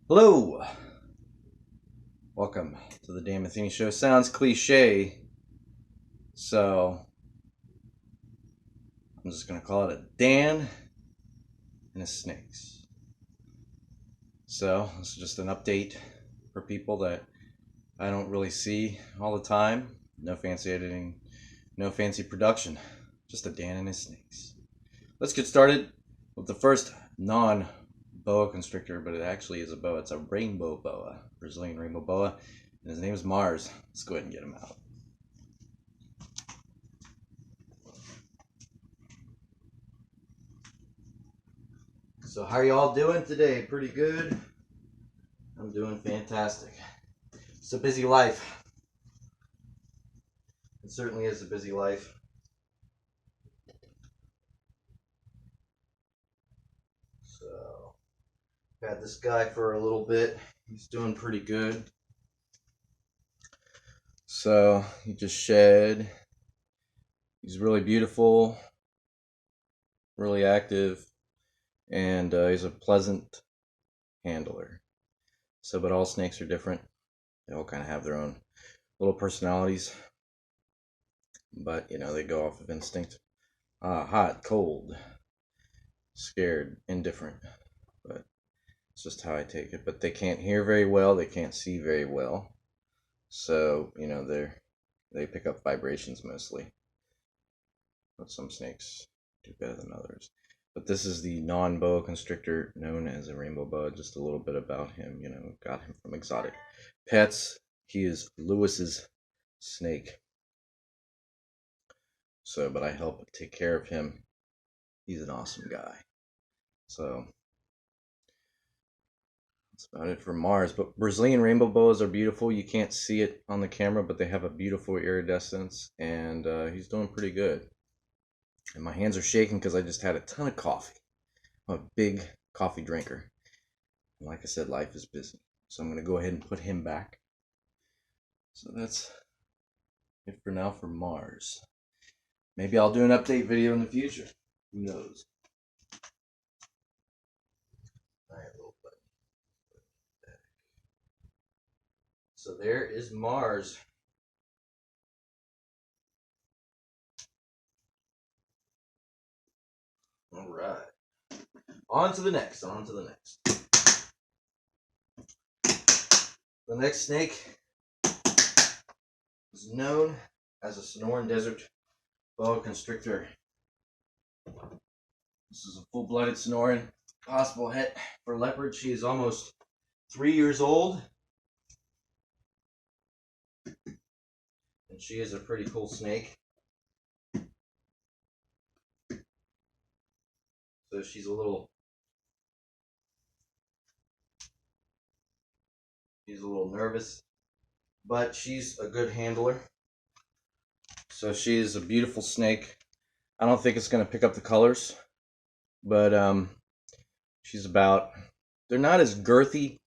Hello, welcome to the Dan Matheny Show. Sounds cliche, so I'm just gonna call it a Dan and his snakes. So this is just an update for people that I don't really see all the time. No fancy editing, no fancy production, just a Dan and his snakes. Let's get started with the first non-boa constrictor, but it actually is a boa. It's a rainbow boa, Brazilian rainbow boa, and his name is Mars. Let's go ahead and get him out. So how are y'all doing today? Pretty good? I'm doing fantastic. It's a busy life. It certainly is a busy life. So, had this guy for a little bit. He's doing pretty good. So, he just shed. He's really beautiful, really active, and he's a pleasant handler. So, but all snakes are different. They all kind of have their own little personalities. But, you know, they go off of instinct. Hot, cold, scared, indifferent. But it's just how I take it. But they can't hear very well. They can't see very well. So, you know, they pick up vibrations mostly. But some snakes do better than others. But this is the non-boa constrictor known as a rainbow boa. Just a little bit about him. You know, got him from Exotic Pets. He is Lewis's snake. So, but I help take care of him. He's an awesome guy. So, that's about it for Mars. But Brazilian rainbow boas are beautiful. You can't see it on the camera, but they have a beautiful iridescence. And he's doing pretty good. And my hands are shaking because I just had a ton of coffee. I'm a big coffee drinker. And like I said, life is busy. So I'm going to go ahead and put him back. So that's it for now for Mars. Maybe I'll do an update video in the future. Who knows? All right, little buddy. So there is Mars. All right. On to the next. The next snake is known as a Sonoran Desert boa constrictor. This is a full-blooded Sonoran. Possible het for leopard. She is almost 3 years old. And she is a pretty cool snake. So she's a little nervous, but she's a good handler. So she is a beautiful snake. I don't think it's going to pick up the colors, but she's about, they're not as girthy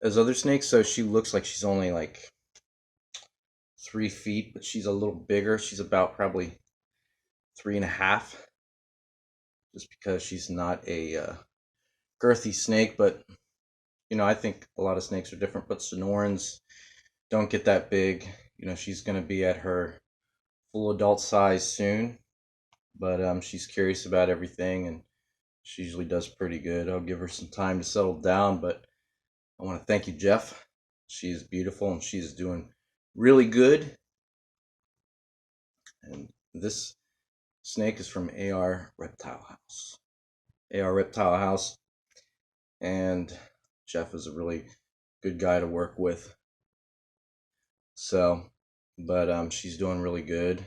as other snakes, so she looks like she's only like 3 feet, but she's a little bigger. She's about probably 3.5, just because she's not a girthy snake. But you know, I think a lot of snakes are different, but Sonorans don't get that big. You know, she's going to be at her full adult size soon, but she's curious about everything, and she usually does pretty good. I'll give her some time to settle down, but I want to thank you, Jeff. She is beautiful, and she's doing really good. And this snake is from AR Reptile House. AR Reptile House, and Jeff is a really good guy to work with. So, but she's doing really good,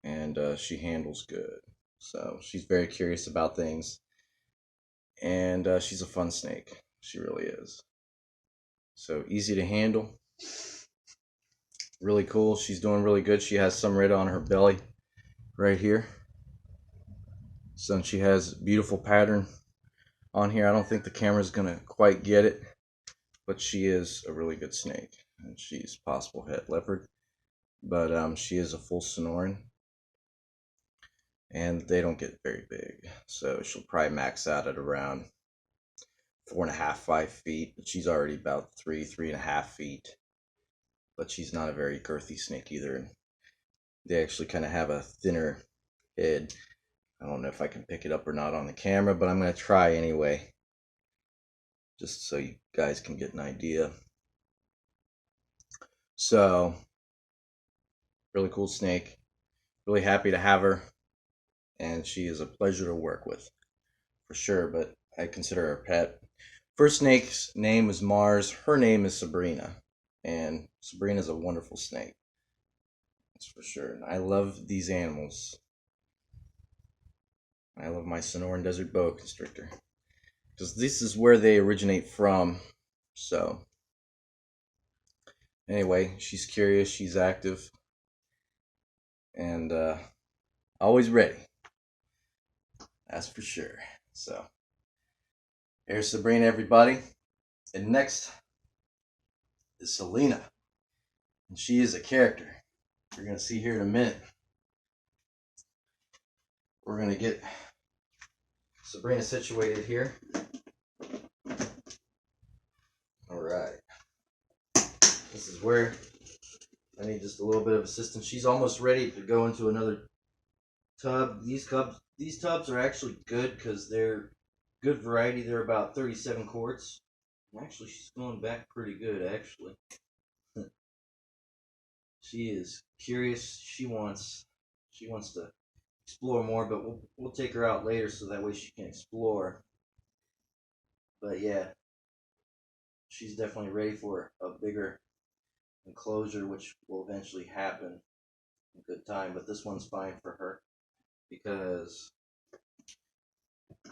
and she handles good. So she's very curious about things, and she's a fun snake. She really is. So easy to handle. Really cool. She's doing really good. She has some red on her belly right here. So she has beautiful pattern on here. I don't think the camera's gonna quite get it, but she is a really good snake, and she's possible het leopard, but she is a full Sonoran, and they don't get very big, so she'll probably max out at around 4.5, 5 feet. But she's already about 3.5 feet. But she's not a very girthy snake either. And they actually kind of have a thinner head. I don't know if I can pick it up or not on the camera, but I'm going to try anyway. Just so you guys can get an idea. So, really cool snake. Really happy to have her. And she is a pleasure to work with. For sure, but I consider her a pet. First snake's name is Mars. Her name is Sabrina. And Sabrina's a wonderful snake. That's for sure. And I love these animals. I love my Sonoran Desert Boa Constrictor. Because this is where they originate from. So, anyway, she's curious, she's active, and always ready. That's for sure. So, here's Sabrina, everybody. And next is Selena. And she is a character. We're going to see here in a minute. We're going to get Sabrina situated here. Alright. This is where I need just a little bit of assistance. She's almost ready to go into another tub. These tubs are actually good because they're good variety. They're about 37 quarts. And actually, she's going back pretty good, actually. She is curious. She wants to explore more, but we'll take her out later so that way she can explore. But yeah, she's definitely ready for a bigger enclosure, which will eventually happen in good time. But this one's fine for her because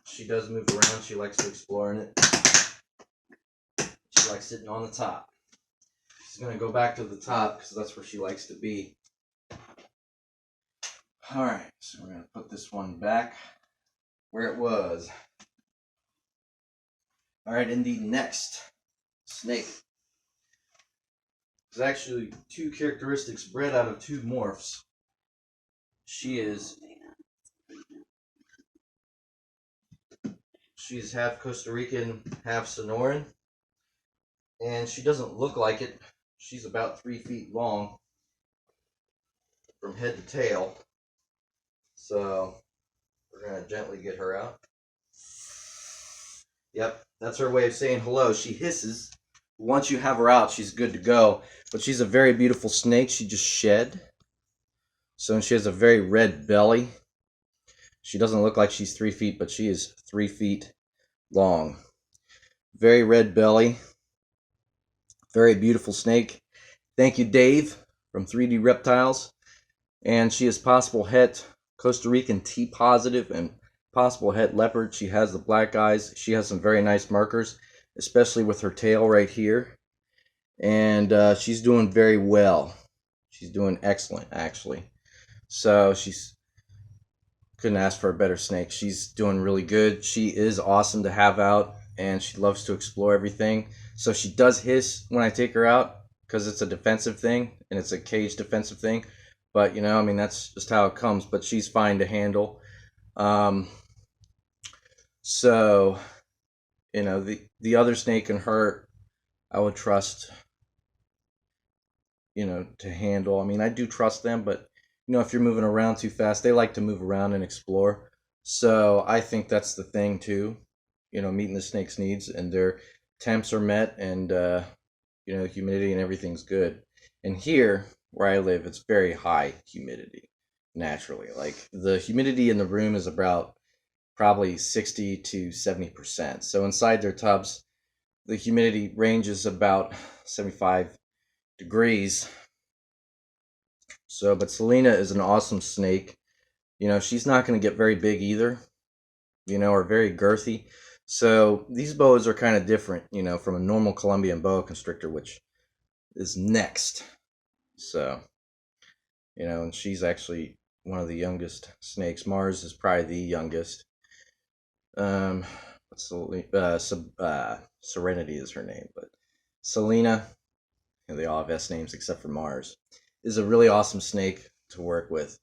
she does move around. She likes to explore in it. She likes sitting on the top. She's going to go back to the top because that's where she likes to be. Alright, so we're going to put this one back where it was. Alright, and the next snake is actually two characteristics bred out of two morphs. She's half Costa Rican, half Sonoran. And she doesn't look like it. She's about 3 feet long from head to tail. So we're going to gently get her out. Yep, that's her way of saying hello. She hisses. Once you have her out, she's good to go. But she's a very beautiful snake. She just shed. So she has a very red belly. She doesn't look like she's 3 feet, but she is 3 feet long. Very red belly. Very beautiful snake. Thank you, Dave, from 3D Reptiles. And she is possible het Costa Rican T positive and possible het leopard. She has the black eyes. She has some very nice markers, especially with her tail right here. And she's doing very well. She's doing excellent, actually. So she's couldn't ask for a better snake. She's doing really good. She is awesome to have out, and she loves to explore everything. So she does hiss when I take her out because it's a defensive thing, and it's a cage defensive thing. But, you know, I mean, that's just how it comes. But she's fine to handle. So, you know, the other snake and her, I would trust, you know, to handle. I mean, I do trust them, but, you know, if you're moving around too fast, they like to move around and explore. So I think that's the thing, too. You know, meeting the snake's needs, and their temps are met, and, you know, humidity and everything's good. And here, where I live, it's very high humidity, naturally. Like, the humidity in the room is about probably 60 to 70%. So inside their tubs, the humidity range is about 75 degrees. So, but Selena is an awesome snake. You know, she's not going to get very big either, you know, or very girthy. So these boas are kind of different, you know, from a normal Colombian boa constrictor, which is next. So, you know, and she's actually one of the youngest snakes. Mars is probably the youngest. Serenity is her name, but Selena, you know, they all have S names except for Mars, is a really awesome snake to work with,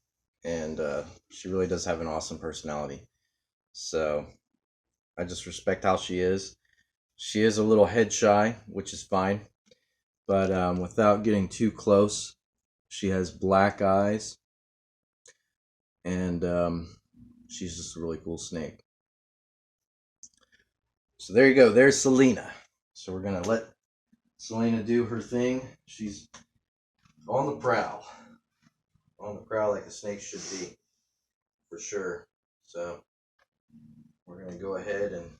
and she really does have an awesome personality. So I just respect how she is. She is a little head shy, which is fine, but without getting too close, she has black eyes, and she's just a really cool snake. So there you go. There's Selena. So we're gonna let Selena do her thing. She's on the prowl. On the prowl like a snake should be, for sure. So we're gonna go ahead and,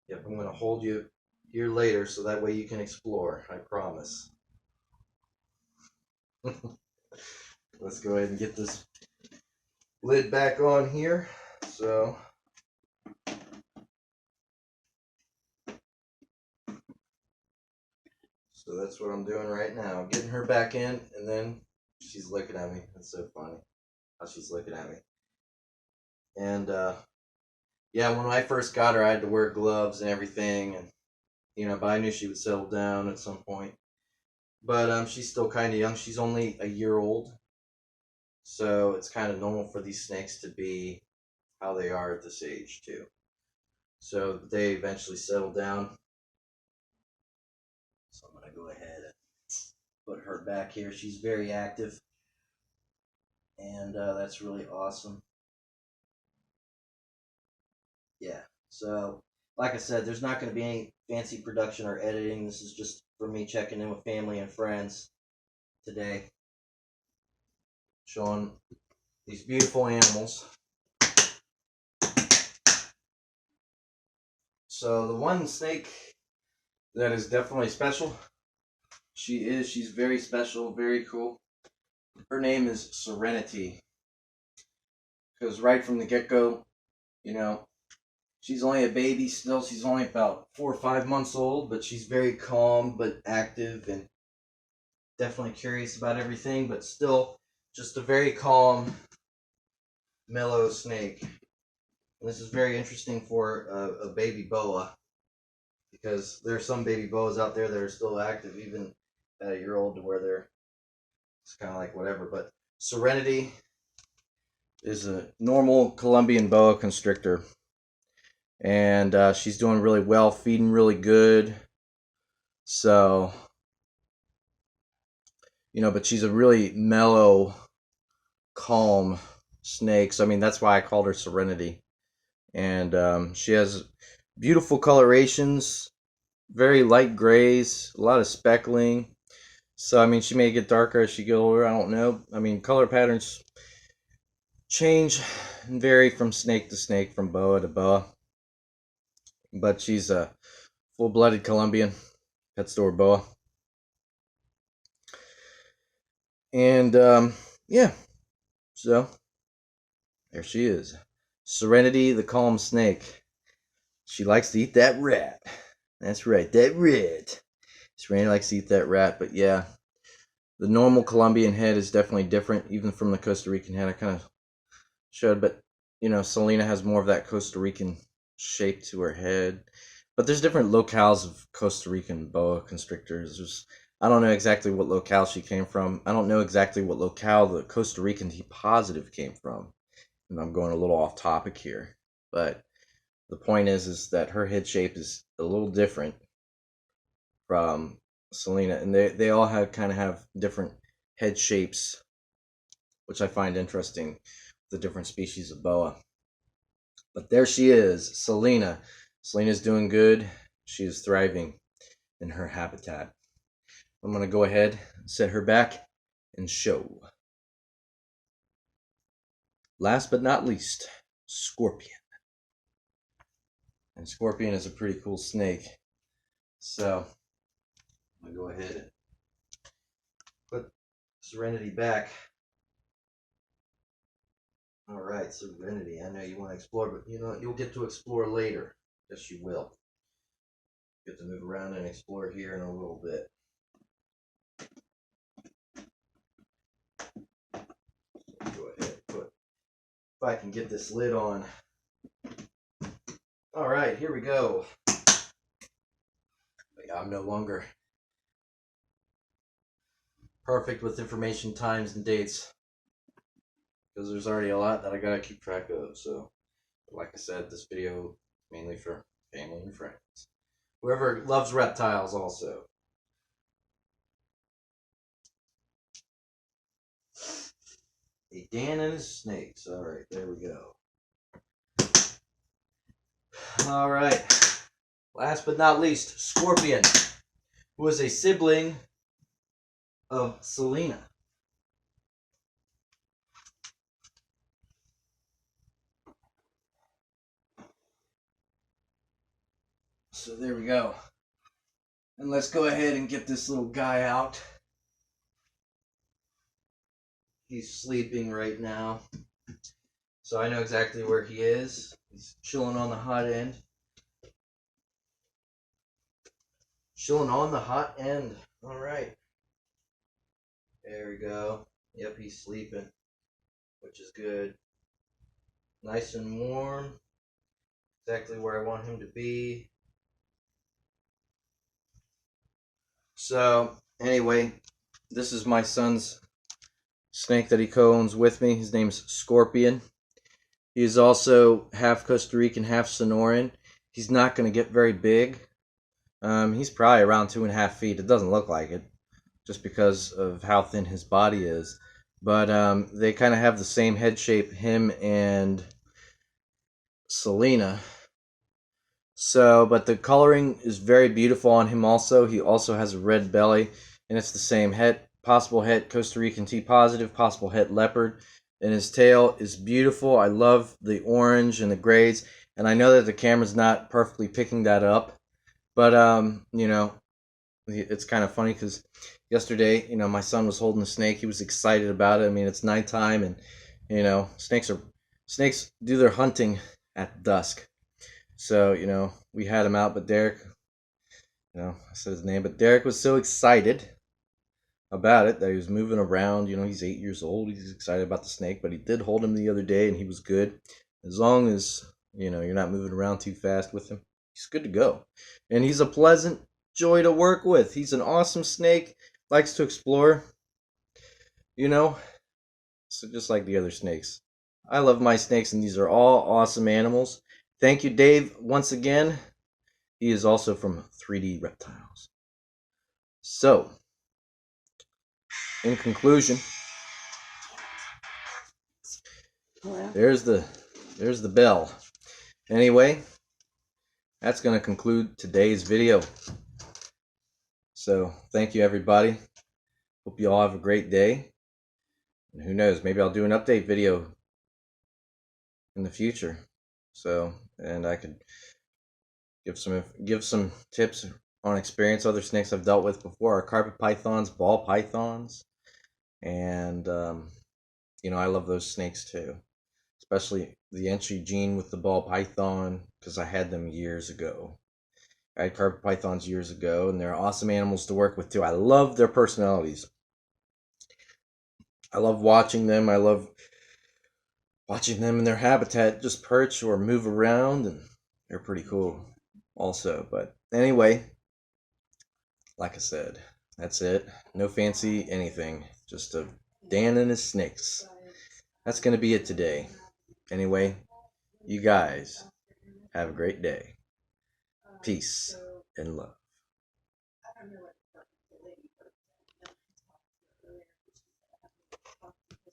yep, I'm gonna hold you here later so that way you can explore. I promise. Let's go ahead and get this lid back on here. So that's what I'm doing right now. Getting her back in, and then she's looking at me. That's so funny how she's looking at me. And yeah, when I first got her, I had to wear gloves and everything, and but I knew she would settle down at some point. But she's still kind of young. She's only a year old, so it's kind of normal for these snakes to be how they are at this age too. So they eventually settle down. So I'm gonna go ahead and put her back here. She's very active, and that's really awesome. Yeah. So, like I said, there's not going to be any fancy production or editing. This is just for me checking in with family and friends today, showing these beautiful animals. So the one snake that is definitely special, she's very special, very cool. Her name is Serenity. Because right from the get-go, you know, she's only a baby still. She's only about 4 or 5 months old, but she's very calm but active and definitely curious about everything, but still just a very calm, mellow snake. And this is very interesting for a baby boa, because there are some baby boas out there that are still active even at a year old, to where they're, it's kind of like whatever. But Serenity is a normal Colombian boa constrictor, and she's doing really well, feeding really good. So, but she's a really mellow, calm snake. So, I mean, that's why I called her Serenity. And she has beautiful colorations, very light grays, a lot of speckling. So, I mean, she may get darker as she gets older. I don't know. I mean, color patterns change and vary from snake to snake, from boa to boa. But she's a full-blooded Colombian pet store boa. And, yeah. So, there she is. Serenity, the calm snake. She likes to eat that rat. That's right, that rat. Serenity likes to eat that rat, but yeah. The normal Colombian head is definitely different, even from the Costa Rican head. I kind of showed, but, Selena has more of that Costa Rican shape to her head. But there's different locales of Costa Rican boa constrictors. I don't know exactly what locale she came from. I don't know exactly what locale the Costa Rican T positive came from. And I'm going a little off topic here. But the point is that her head shape is a little different from Selena. And they all have different head shapes, which I find interesting, the different species of boa. But there she is, Selena. Selena's doing good. She is thriving in her habitat. I'm going to go ahead and set her back and show. Last but not least, Scorpion. And Scorpion is a pretty cool snake. So, I'm going to go ahead and put Serenity back. Alright, Serenity. I know you want to explore, but you'll get to explore later. Yes, you will. Get to move around and explore here in a little bit. Go ahead and put, if I can get this lid on. Alright, here we go. But yeah, I'm no longer perfect with information, times, and dates, because there's already a lot that I gotta keep track of. So, like I said, this video is mainly for family and friends. Whoever loves reptiles also. A Dan and his snakes. All right, there we go. All right. Last but not least, Scorpion, who is a sibling of Selena. So there we go. And let's go ahead and get this little guy out. He's sleeping right now. So I know exactly where he is. He's chilling on the hot end. Chilling on the hot end. All right. There we go. Yep, he's sleeping, which is good. Nice and warm. Exactly where I want him to be. So, anyway, this is my son's snake that he co-owns with me. His name's Scorpion. He is also half Costa Rican, half Sonoran. He's not going to get very big. He's probably around 2.5 feet. It doesn't look like it, just because of how thin his body is. But they kind of have the same head shape, him and Selena. So, but the coloring is very beautiful on him also. He also has a red belly, and it's the same head, possible het Costa Rican T positive, possible het leopard. And his tail is beautiful. I love the orange and the grays. And I know that the camera's not perfectly picking that up. But, you know, it's kind of funny because yesterday, you know, my son was holding a snake. He was excited about it. I mean, it's nighttime, and, you know, snakes do their hunting at dusk. So, you know, we had him out, but Derek, you know, I said his name, but Derek was so excited about it that he was moving around. You know, he's 8 years old. He's excited about the snake, but he did hold him the other day, and he was good. As long as, you know, you're not moving around too fast with him, he's good to go. And he's a pleasant joy to work with. He's an awesome snake, likes to explore, you know, so just like the other snakes. I love my snakes, and these are all awesome animals. Thank you, Dave, once again. He is also from 3D Reptiles. So, in conclusion, there's the bell. Anyway, that's going to conclude today's video. So, thank you, everybody. Hope you all have a great day. And who knows, maybe I'll do an update video in the future. So, and I could give some tips on experience, other snakes I've dealt with before are carpet pythons, ball pythons, and you know, I love those snakes too, especially the entry gene with the ball python, because I had them years ago. I had carpet pythons years ago, and they're awesome animals to work with too. I love their personalities. I love watching them. I love watching them in their habitat just perch or move around, and they're pretty cool also. But anyway, like I said, that's it. No fancy anything. Just a Dan and his snakes. That's going to be it today. Anyway, you guys have a great day. Peace and love.